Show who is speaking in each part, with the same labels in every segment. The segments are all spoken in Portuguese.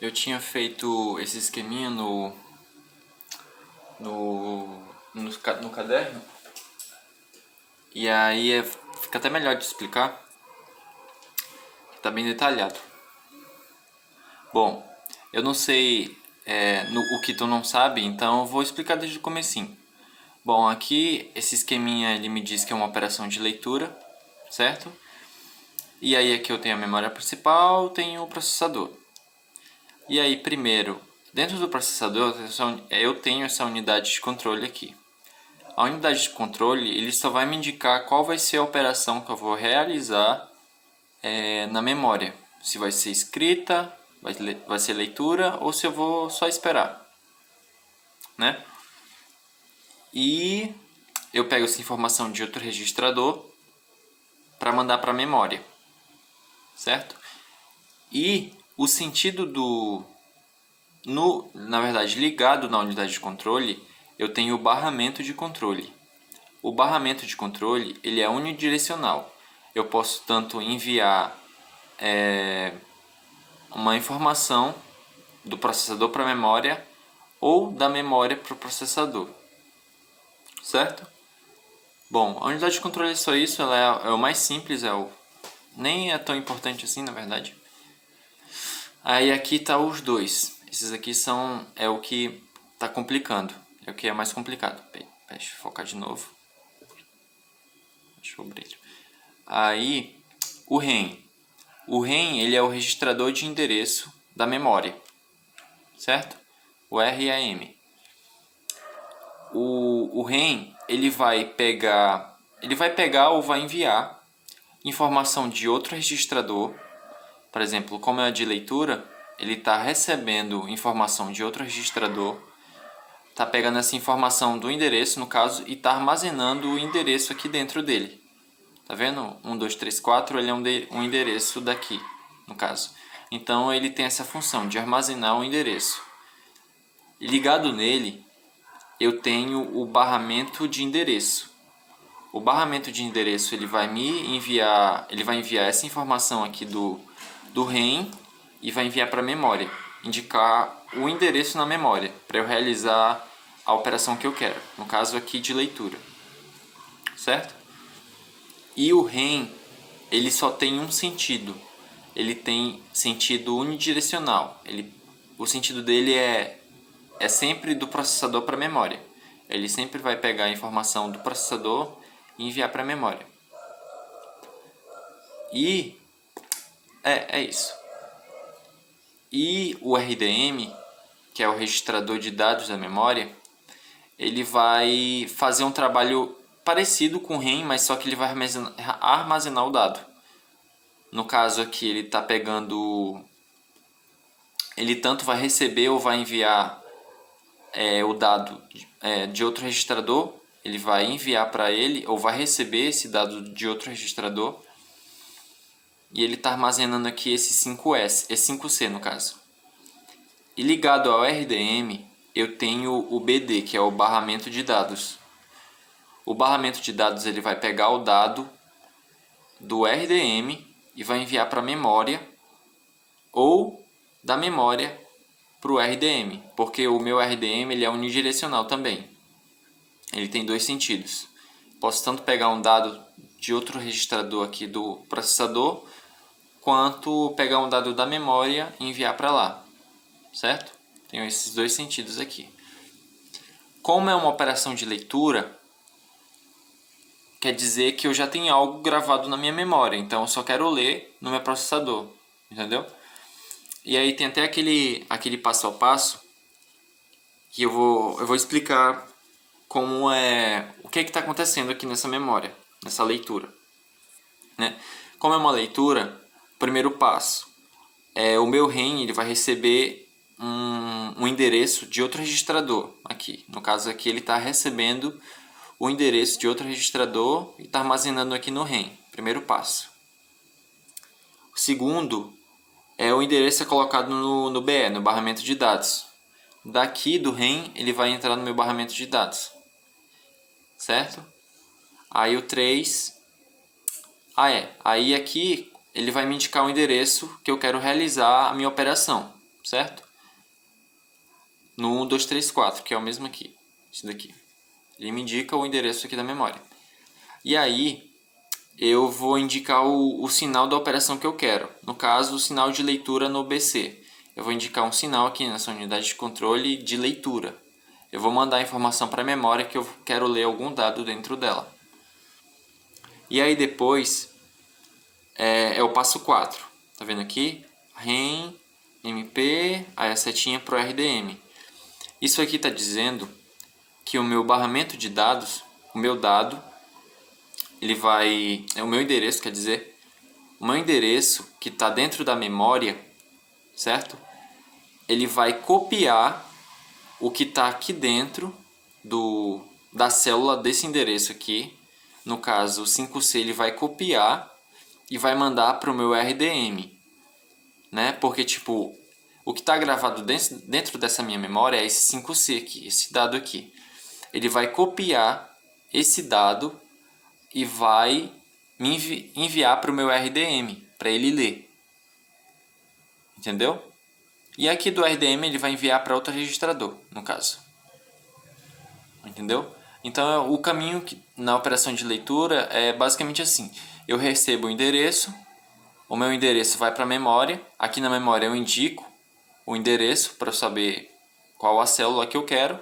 Speaker 1: Eu tinha feito esse esqueminha no caderno. E aí fica até melhor de explicar. Tá bem detalhado. Bom, eu não sei o que tu não sabe, então eu vou explicar desde o comecinho. Bom, aqui esse esqueminha ele me diz que é uma operação de leitura, certo? E aí aqui eu tenho a memória principal, tenho o processador. E aí primeiro, dentro do processador eu tenho essa unidade de controle aqui. A unidade de controle ele só vai me indicar qual vai ser a operação que eu vou realizar na memória. Se vai ser escrita, vai ser leitura ou se eu vou só esperar, né? E eu pego essa informação de outro registrador para mandar para a memória, certo? E o sentido na verdade, ligado na unidade de controle, eu tenho o barramento de controle. O barramento de controle ele é unidirecional. Eu posso tanto enviar uma informação do processador para a memória ou da memória para o processador, certo? Bom, a unidade de controle é só isso, ela é o mais simples, nem é tão importante assim, na verdade. Aí aqui tá os dois. Esses aqui é o que tá complicando, é o que é mais complicado. Deixa eu focar de novo. Deixa eu abrir. Aí o REM. O REM ele é o registrador de endereço da memória, certo? O RAM. O REM ele vai pegar ou vai enviar informação de outro registrador. Por exemplo, como é a de leitura, ele está recebendo informação de outro registrador, está pegando essa informação do endereço, no caso, e está armazenando o endereço aqui dentro dele. Tá vendo? 1, 2, 3, 4, ele é um endereço daqui, no caso. Então ele tem essa função de armazenar o endereço. Ligado nele, eu tenho o barramento de endereço. O barramento de endereço ele vai enviar essa informação aqui do REM e vai enviar para a memória, indicar o endereço na memória para eu realizar a operação que eu quero, no caso aqui de leitura, certo? E o REM ele só tem um sentido, ele tem sentido unidirecional. O sentido dele é sempre do processador para a memória. Ele sempre vai pegar a informação do processador e enviar para a memória. E é isso. E o RDM, que é o registrador de dados da memória, ele vai fazer um trabalho parecido com o REM, mas só que ele vai armazenar o dado. No caso aqui, ele está pegando... Ele tanto vai receber ou vai enviar o dado de outro registrador. Ele vai enviar para ele ou vai receber esse dado de outro registrador. E ele está armazenando aqui esse 5S, esse 5C no caso. E ligado ao RDM, eu tenho o BD, que é o barramento de dados. O barramento de dados ele vai pegar o dado do RDM e vai enviar para a memória ou da memória para o RDM, porque o meu RDM ele é unidirecional também. Ele tem dois sentidos. Posso tanto pegar um dado de outro registrador aqui do processador, quanto pegar um dado da memória e enviar para lá, certo? Tenho esses dois sentidos aqui. Como é uma operação de leitura, quer dizer que eu já tenho algo gravado na minha memória, então eu só quero ler no meu processador, entendeu? E aí tem até aquele passo a passo que eu vou explicar como o que está acontecendo aqui nessa memória, nessa leitura, né? Como é uma leitura, primeiro passo o meu REM ele vai receber um endereço de outro registrador aqui. No caso aqui ele está recebendo o endereço de outro registrador e está armazenando aqui no REM. Primeiro passo. O segundo o endereço é colocado no BE, no barramento de dados. Daqui do REM ele vai entrar no meu barramento de dados, certo? Aí o 3... Aí aqui ele vai me indicar o endereço que eu quero realizar a minha operação, certo? No 1, 2, 3, 4, que é o mesmo aqui, esse daqui. Ele me indica o endereço aqui da memória. E aí, eu vou indicar o sinal da operação que eu quero. No caso, o sinal de leitura no BC. Eu vou indicar um sinal aqui nessa unidade de controle de leitura. Eu vou mandar a informação para a memória que eu quero ler algum dado dentro dela. E aí depois é o passo 4. Tá vendo aqui? REM, MP, aí a setinha para o RDM. Isso aqui está dizendo que o meu barramento de dados, o meu dado, ele vai... é o meu endereço, quer dizer, o meu endereço que está dentro da memória, certo? Ele vai copiar o que está aqui dentro da célula desse endereço aqui. No caso, o 5C ele vai copiar e vai mandar para o meu RDM, né? Porque tipo, o que está gravado dentro dessa minha memória é esse 5C aqui, esse dado aqui. Ele vai copiar esse dado e vai me enviar para o meu RDM, para ele ler. Entendeu? E aqui do RDM ele vai enviar para outro registrador, no caso. Entendeu? Então o caminho na operação de leitura é basicamente assim. Eu recebo o endereço, o meu endereço vai para a memória. Aqui na memória eu indico o endereço para saber qual a célula que eu quero.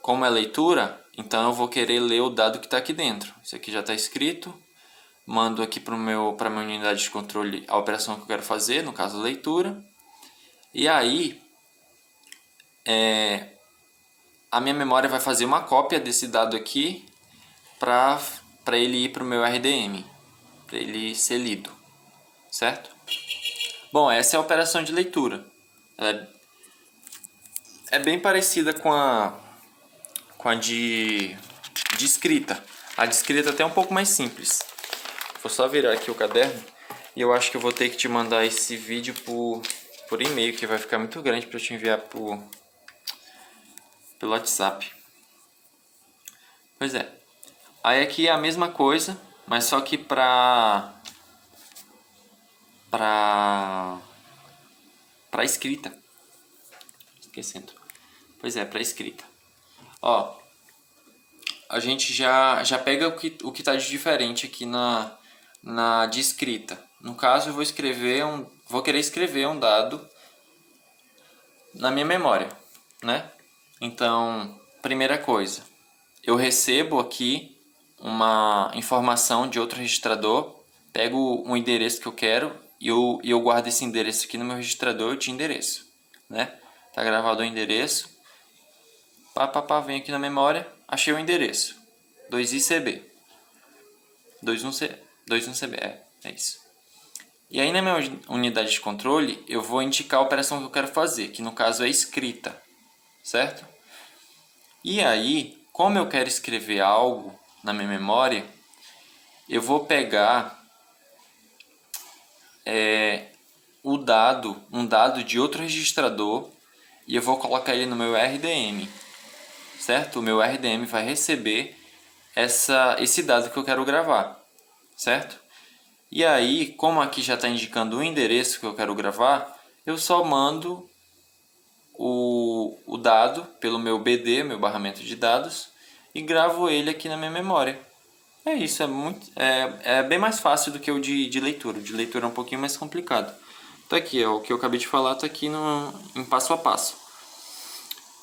Speaker 1: Como é leitura, então eu vou querer ler o dado que está aqui dentro. Isso aqui já está escrito. Mando aqui para a minha unidade de controle a operação que eu quero fazer, no caso leitura. E aí a minha memória vai fazer uma cópia desse dado aqui para ele ir para o meu RDM, para ele ser lido, certo? Bom, essa é a operação de leitura. Ela é bem parecida com a de escrita. A de escrita é até um pouco mais simples. Vou só virar aqui o caderno e eu acho que eu vou ter que te mandar esse vídeo por e-mail, que vai ficar muito grande para eu te enviar pelo WhatsApp. Pois é. Aí aqui é a mesma coisa, mas só que para escrita. Esquecendo. Pois é, para escrita. Ó, a gente já pega o que tá de diferente aqui na de escrita. No caso, eu vou querer escrever um dado na minha memória, né? Então, primeira coisa, eu recebo aqui uma informação de outro registrador, pego um endereço que eu quero e eu guardo esse endereço aqui no meu registrador de endereço, né? Tá gravado o endereço. Vem aqui na memória, achei o endereço. 2ICB. 21CB, é isso. E aí na minha unidade de controle, eu vou indicar a operação que eu quero fazer, que no caso é escrita, certo? E aí, como eu quero escrever algo na minha memória, eu vou pegar um dado de outro registrador e eu vou colocar ele no meu RDM, certo? O meu RDM vai receber esse dado que eu quero gravar, certo? E aí, como aqui já está indicando o endereço que eu quero gravar, eu só mando o dado pelo meu BD, meu barramento de dados, e gravo ele aqui na minha memória. É isso, é bem mais fácil do que o de leitura. O de leitura é um pouquinho mais complicado. Tá aqui, o que eu acabei de falar está aqui em passo a passo.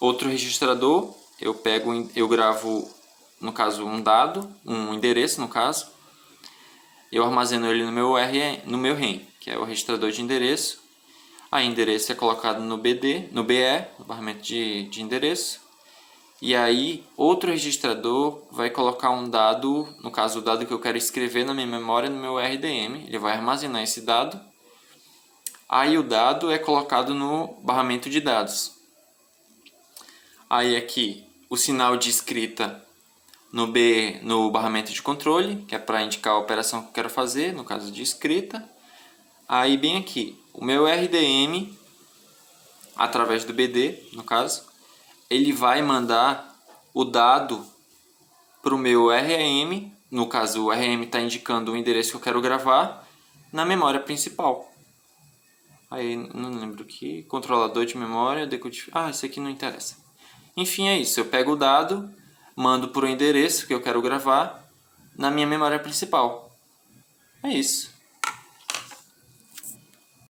Speaker 1: Outro registrador, eu gravo, no caso, um dado, um endereço, no caso. Eu armazeno ele no meu REM, que é o registrador de endereço. Aí endereço é colocado no BD, no BE, no barramento de endereço. E aí outro registrador vai colocar um dado, no caso o dado que eu quero escrever na minha memória, no meu RDM. Ele vai armazenar esse dado. Aí o dado é colocado no barramento de dados. Aí aqui o sinal de escrita no barramento de controle, que é para indicar a operação que eu quero fazer, no caso de escrita. Aí bem aqui, o meu RDM, através do BD, no caso, ele vai mandar o dado para o meu REM, no caso o REM está indicando o endereço que eu quero gravar, na memória principal. Aí não lembro o que, controlador de memória, decodificador. Isso aqui não interessa. Enfim, é isso. Eu pego o dado, mando para o endereço que eu quero gravar na minha memória principal. É isso.